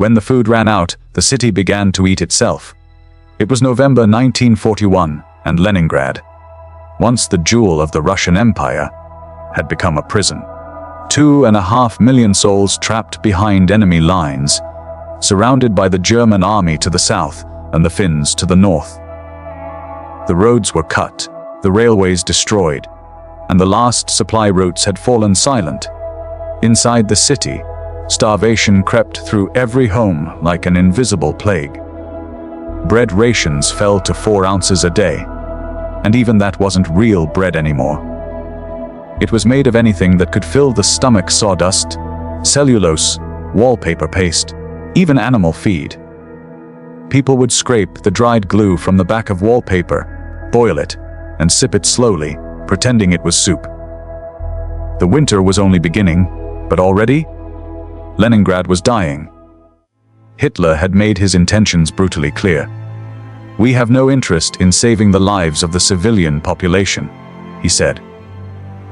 When the food ran out, the city began to eat itself. It was November 1941, and Leningrad, once the jewel of the Russian Empire, had become a prison. 2.5 million souls trapped behind enemy lines, surrounded by the German army to the south and the Finns to the north. The roads were cut, the railways destroyed, and the last supply routes had fallen silent. Inside the city, starvation crept through every home like an invisible plague. Bread rations fell to 4 ounces a day, and even that wasn't real bread anymore. It was made of anything that could fill the stomach: sawdust, cellulose, wallpaper paste, even animal feed. People would scrape the dried glue from the back of wallpaper, boil it, and sip it slowly, pretending it was soup. The winter was only beginning, but already, Leningrad was dying. Hitler had made his intentions brutally clear. "We have no interest in saving the lives of the civilian population," he said.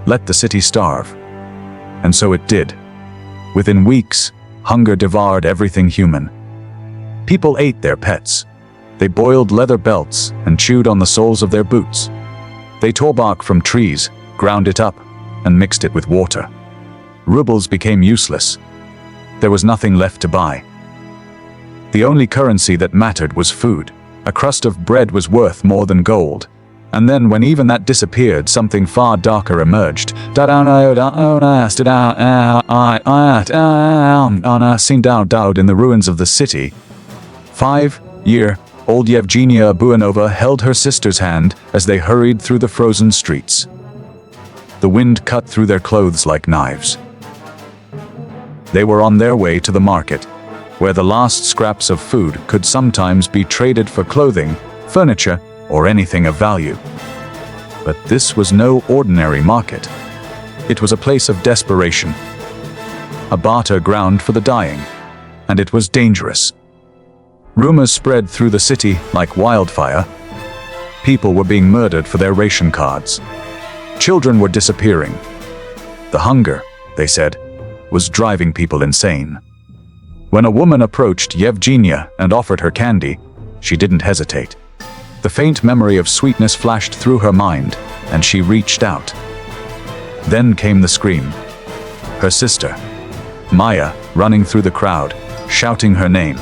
"Let the city starve." And so it did. Within weeks, hunger devoured everything human. People ate their pets. They boiled leather belts and chewed on the soles of their boots. They tore bark from trees, ground it up, and mixed it with water. Rubles became useless. There was nothing left to buy. The only currency that mattered was food. A crust of bread was worth more than gold. And then, when even that disappeared, something far darker emerged. Seen down in the ruins of the city. 5-year-old Yevgenia Buyanova held her sister's hand as they hurried through the frozen streets. The wind cut through their clothes like knives. They were on their way to the market, where the last scraps of food could sometimes be traded for clothing, furniture, or anything of value. But this was no ordinary market. It was a place of desperation, a barter ground for the dying, and it was dangerous. Rumors spread through the city like wildfire. People were being murdered for their ration cards. Children were disappearing. The hunger, they said, was driving people insane. When a woman approached Yevgenia and offered her candy, she didn't hesitate. The faint memory of sweetness flashed through her mind, and she reached out. Then came the scream. Her sister, Maya, running through the crowd, shouting her name.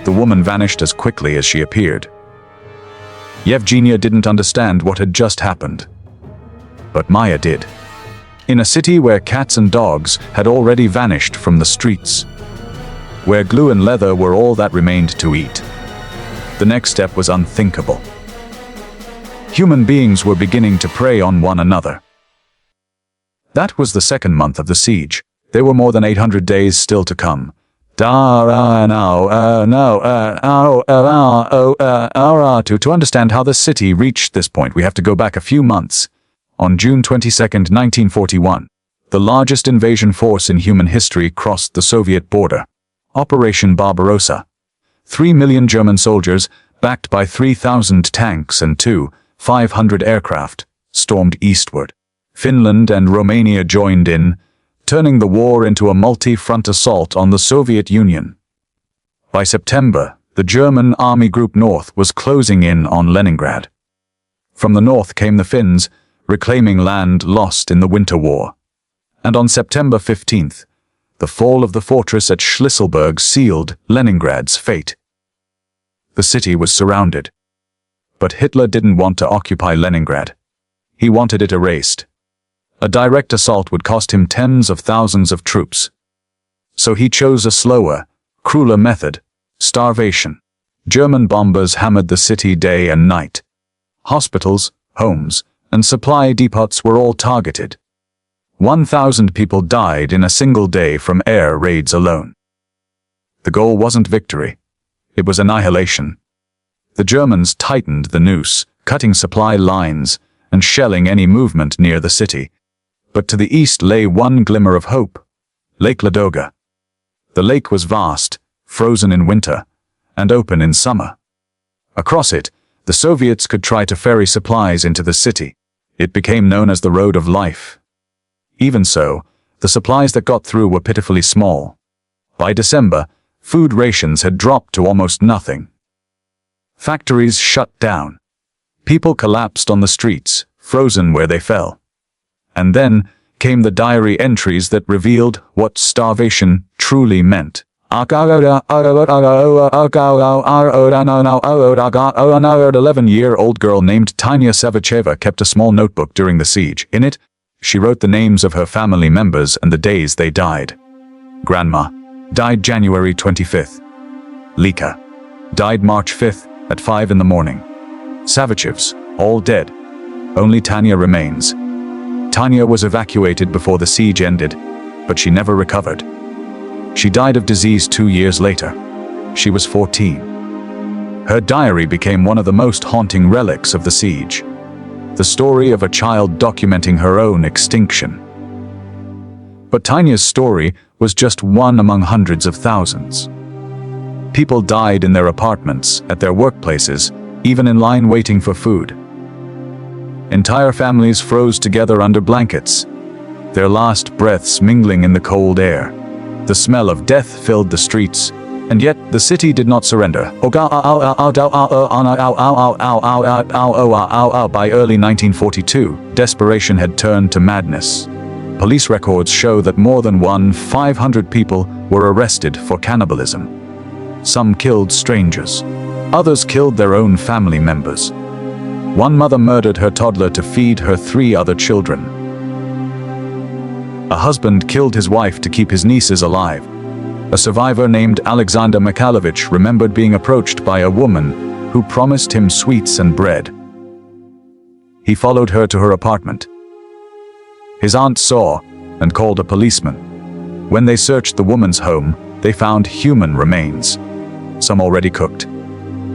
The woman vanished as quickly as she appeared. Yevgenia didn't understand what had just happened. But Maya did. In a city where cats and dogs had already vanished from the streets, where glue and leather were all that remained to eat, the next step was unthinkable. Human beings were beginning to prey on one another. That was the second month of the siege. There were more than 800 days still to come. To understand how the city reached this point, we have to go back a few months. On June 22, 1941, the largest invasion force in human history crossed the Soviet border. Operation Barbarossa. 3 million German soldiers, backed by 3,000 tanks and 500 aircraft, stormed eastward. Finland and Romania joined in, turning the war into a multi-front assault on the Soviet Union. By September, the German Army Group North was closing in on Leningrad. From the north came the Finns, reclaiming land lost in the Winter War. And on September 15th, the fall of the fortress at Schlisselburg sealed Leningrad's fate. The city was surrounded. But Hitler didn't want to occupy Leningrad. He wanted it erased. A direct assault would cost him tens of thousands of troops. So he chose a slower, crueler method: starvation. German bombers hammered the city day and night. Hospitals, homes, and supply depots were all targeted. 1,000 people died in a single day from air raids alone. The goal wasn't victory. It was annihilation. The Germans tightened the noose, cutting supply lines and shelling any movement near the city. But to the east lay one glimmer of hope: Lake Ladoga. The lake was vast, frozen in winter, and open in summer. Across it, the Soviets could try to ferry supplies into the city. It became known as the Road of Life. Even so, the supplies that got through were pitifully small. By December, Food rations had dropped to almost nothing. Factories shut down. People collapsed on the streets, frozen where they fell. And then came the diary entries that revealed what starvation truly meant. An 11-year-old girl named Tanya Savacheva kept a small notebook during the siege. In it, she wrote the names of her family members and the days they died. Grandma died January 25th. Lika died March 5th at 5 in the morning. Savachevs, all dead. Only Tanya remains. Tanya was evacuated before the siege ended, but she never recovered. She died of disease 2 years later. She was 14. Her diary became one of the most haunting relics of the siege. The story of a child documenting her own extinction. But Tanya's story was just one among hundreds of thousands. People died in their apartments, at their workplaces, even in line waiting for food. Entire families froze together under blankets, their last breaths mingling in the cold air. The smell of death filled the streets, and yet the city did not surrender. By early 1942, desperation had turned to madness. Police records show that more than 500 people were arrested for cannibalism. Some killed strangers. Others killed their own family members. One mother murdered her toddler to feed her 3 other children. A husband killed his wife to keep his nieces alive. A survivor named Alexander Mikhailovich remembered being approached by a woman who promised him sweets and bread. He followed her to her apartment. His aunt saw and called a policeman. When they searched the woman's home, they found human remains, some already cooked.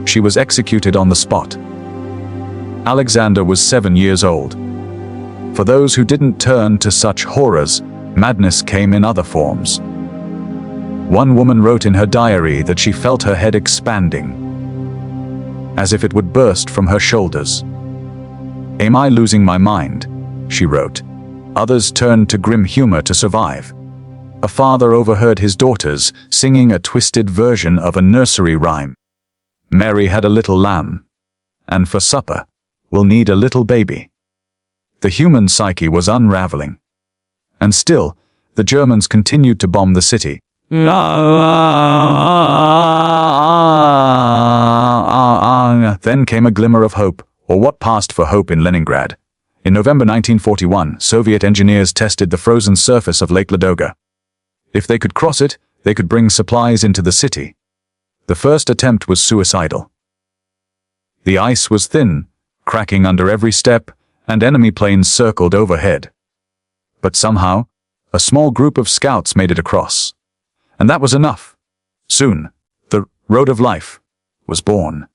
She was executed on the spot. Alexander was 7 years old. For those who didn't turn to such horrors, madness came in other forms. One woman wrote in her diary that she felt her head expanding, as if it would burst from her shoulders. "Am I losing my mind?" she wrote. Others turned to grim humor to survive. A father overheard his daughters singing a twisted version of a nursery rhyme. "Mary had a little lamb, and for supper, we'll need a little baby." The human psyche was unraveling. And still, the Germans continued to bomb the city. Then came a glimmer of hope, or what passed for hope in Leningrad. In November 1941, Soviet engineers tested the frozen surface of Lake Ladoga. If they could cross it, they could bring supplies into the city. The first attempt was suicidal. The ice was thin, cracking under every step, and enemy planes circled overhead. But somehow, a small group of scouts made it across. And that was enough. Soon, the Road of Life was born.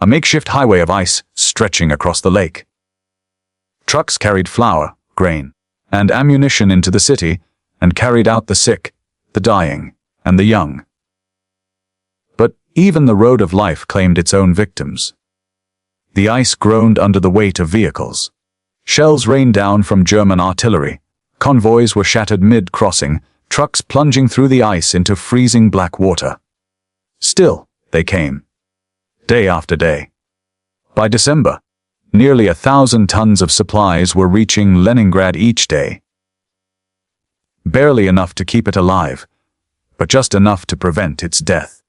A makeshift highway of ice stretching across the lake. Trucks carried flour, grain, and ammunition into the city and carried out the sick, the dying, and the young. But even the Road of Life claimed its own victims. The ice groaned under the weight of vehicles. Shells rained down from German artillery. Convoys were shattered mid-crossing, trucks plunging through the ice into freezing black water. Still, they came. Day after day. By December, nearly 1,000 tons of supplies were reaching Leningrad each day. Barely enough to keep it alive, but just enough to prevent its death.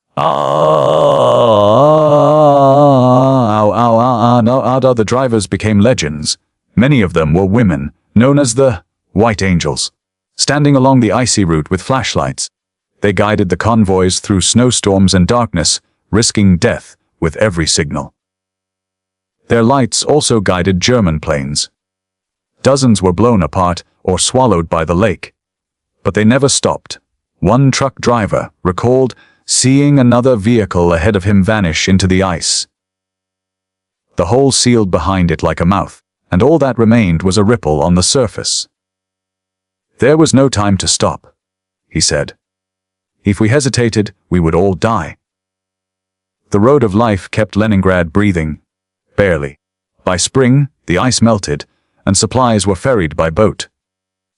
The drivers became legends. Many of them were women, known as the White Angels, standing along the icy route with flashlights. They guided the convoys through snowstorms and darkness, risking death with every signal. Their lights also guided German planes. Dozens were blown apart or swallowed by the lake. But they never stopped. One truck driver recalled seeing another vehicle ahead of him vanish into the ice. The hole sealed behind it like a mouth, and all that remained was a ripple on the surface. "There was no time to stop," he said. "If we hesitated, we would all die." The Road of Life kept Leningrad breathing. Barely. By spring, the ice melted, and supplies were ferried by boat.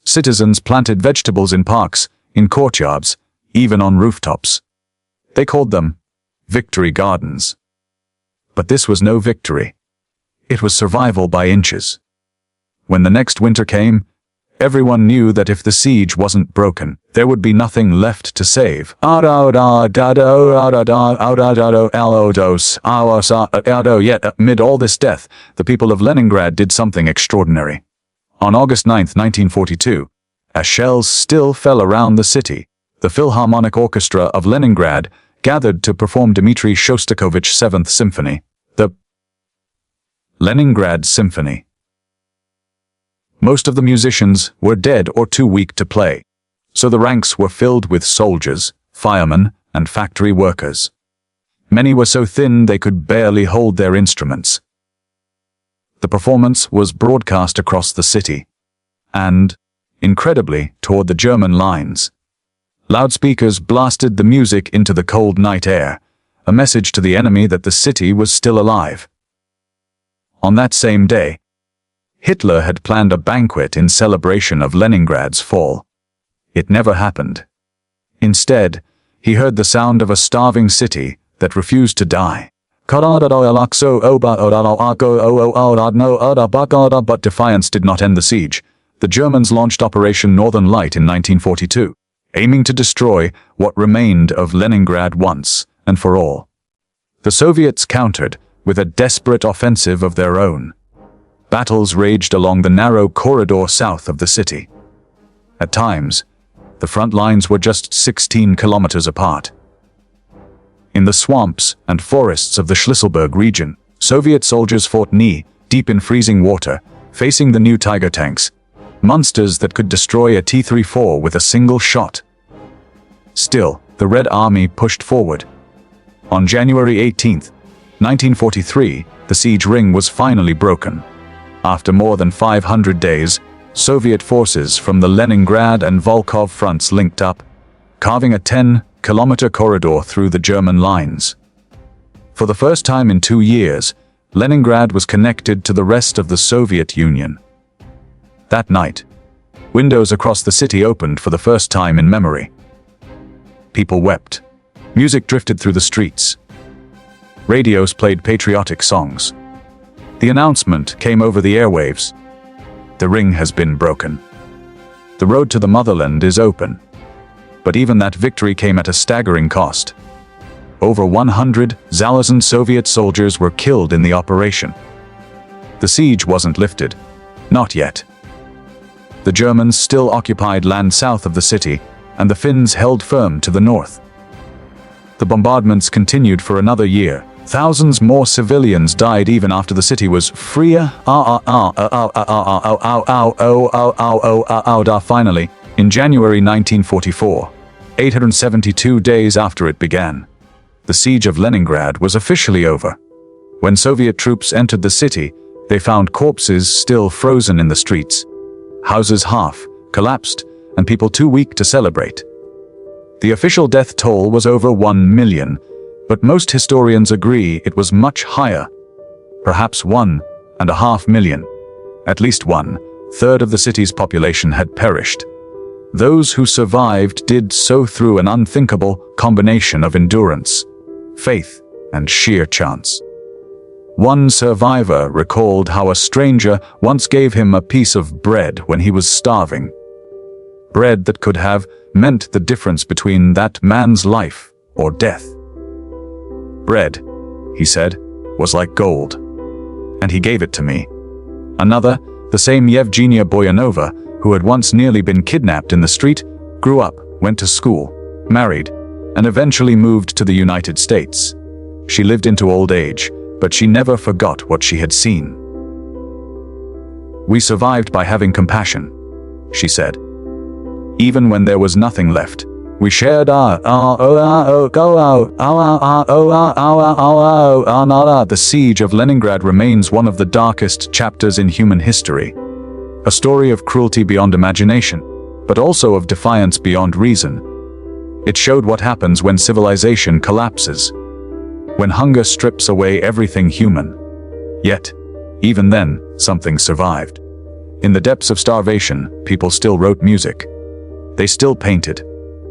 Citizens planted vegetables in parks, in courtyards, even on rooftops. They called them victory gardens. But this was no victory. It was survival by inches. When the next winter came, everyone knew that if the siege wasn't broken, there would be nothing left to save. Yet, amid all this death, the people of Leningrad did something extraordinary. On August 9, 1942, as shells still fell around the city, the Philharmonic Orchestra of Leningrad gathered to perform Dmitri Shostakovich's Seventh Symphony, the Leningrad Symphony. Most of the musicians were dead or too weak to play, so the ranks were filled with soldiers, firemen, and factory workers. Many were so thin they could barely hold their instruments. The performance was broadcast across the city, and, incredibly, toward the German lines. Loudspeakers blasted the music into the cold night air, a message to the enemy that the city was still alive. On that same day, Hitler had planned a banquet in celebration of Leningrad's fall. It never happened. Instead, he heard the sound of a starving city that refused to die. But defiance did not end the siege. The Germans launched Operation Northern Light in 1942, aiming to destroy what remained of Leningrad once and for all. The Soviets countered with a desperate offensive of their own. Battles raged along the narrow corridor south of the city. At times, the front lines were just 16 kilometers apart. In the swamps and forests of the Schlisselburg region, Soviet soldiers fought knee-deep in freezing water, facing the new Tiger tanks, monsters that could destroy a T-34 with a single shot. Still, the Red Army pushed forward. On January 18, 1943, the siege ring was finally broken. After more than 500 days, Soviet forces from the Leningrad and Volkhov fronts linked up, carving a 10-kilometer corridor through the German lines. For the first time in 2 years, Leningrad was connected to the rest of the Soviet Union. That night, windows across the city opened for the first time in memory. People wept. Music drifted through the streets. Radios played patriotic songs. The announcement came over the airwaves. The ring has been broken. The road to the motherland is open. But even that victory came at a staggering cost. Over 100,000 Soviet soldiers were killed in the operation. The siege wasn't lifted. Not yet. The Germans still occupied land south of the city, and the Finns held firm to the north. The bombardments continued for another year. Thousands more civilians died even after the city was freer. Finally, in January 1944, 872 days after it began, the siege of Leningrad was officially over. When Soviet troops entered the city, they found corpses still frozen in the streets, houses half collapsed, and people too weak to celebrate. The official death toll was over 1 million, but most historians agree it was much higher, perhaps 1.5 million. At least 1/3 of the city's population had perished. Those who survived did so through an unthinkable combination of endurance, faith, and sheer chance. One survivor recalled how a stranger once gave him a piece of bread when he was starving. Bread that could have meant the difference between that man's life or death. Bread, he said, was like gold, and he gave it to me. Another, the same Yevgenia Boyanova, who had once nearly been kidnapped in the street, grew up, went to school, married, and eventually moved to the United States. She lived into old age, but she never forgot what she had seen. "We survived by having compassion," she said. "Even when there was nothing left, we shared The Siege of Leningrad remains one of the darkest chapters in human history. A story of cruelty beyond imagination, but also of defiance beyond reason. It showed what happens when civilization collapses, when hunger strips away everything human. Yet, even then, something survived. In the depths of starvation, people still wrote music. They still painted.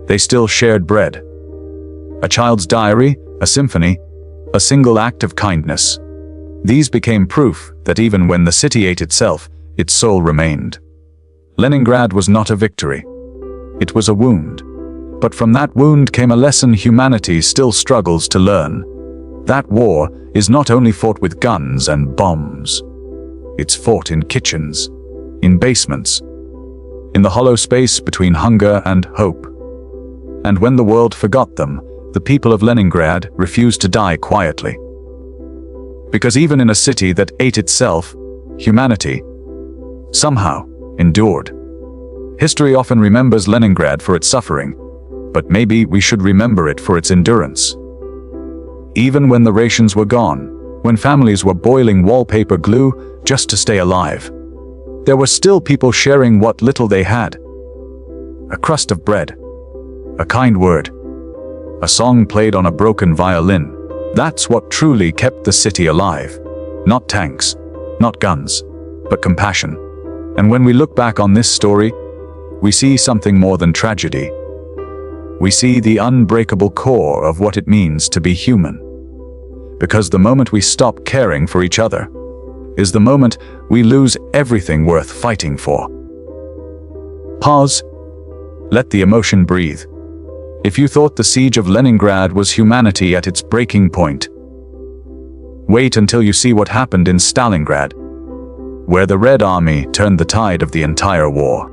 They still shared bread. A child's diary, a symphony, a single act of kindness. These became proof that even when the city ate itself, its soul remained. Leningrad was not a victory. It was a wound. But from that wound came a lesson humanity still struggles to learn. That war is not only fought with guns and bombs. It's fought in kitchens, in basements, in the hollow space between hunger and hope. And when the world forgot them, the people of Leningrad refused to die quietly. Because even in a city that ate itself, humanity somehow endured. History often remembers Leningrad for its suffering, but maybe we should remember it for its endurance. Even when the rations were gone, when families were boiling wallpaper glue just to stay alive, there were still people sharing what little they had. A crust of bread, a kind word, a song played on a broken violin. That's what truly kept the city alive. Not tanks, not guns, but compassion. And when we look back on this story, we see something more than tragedy. We see the unbreakable core of what it means to be human. Because the moment we stop caring for each other is the moment we lose everything worth fighting for. Pause. Let the emotion breathe. If you thought the Siege of Leningrad was humanity at its breaking point, wait until you see what happened in Stalingrad, where the Red Army turned the tide of the entire war.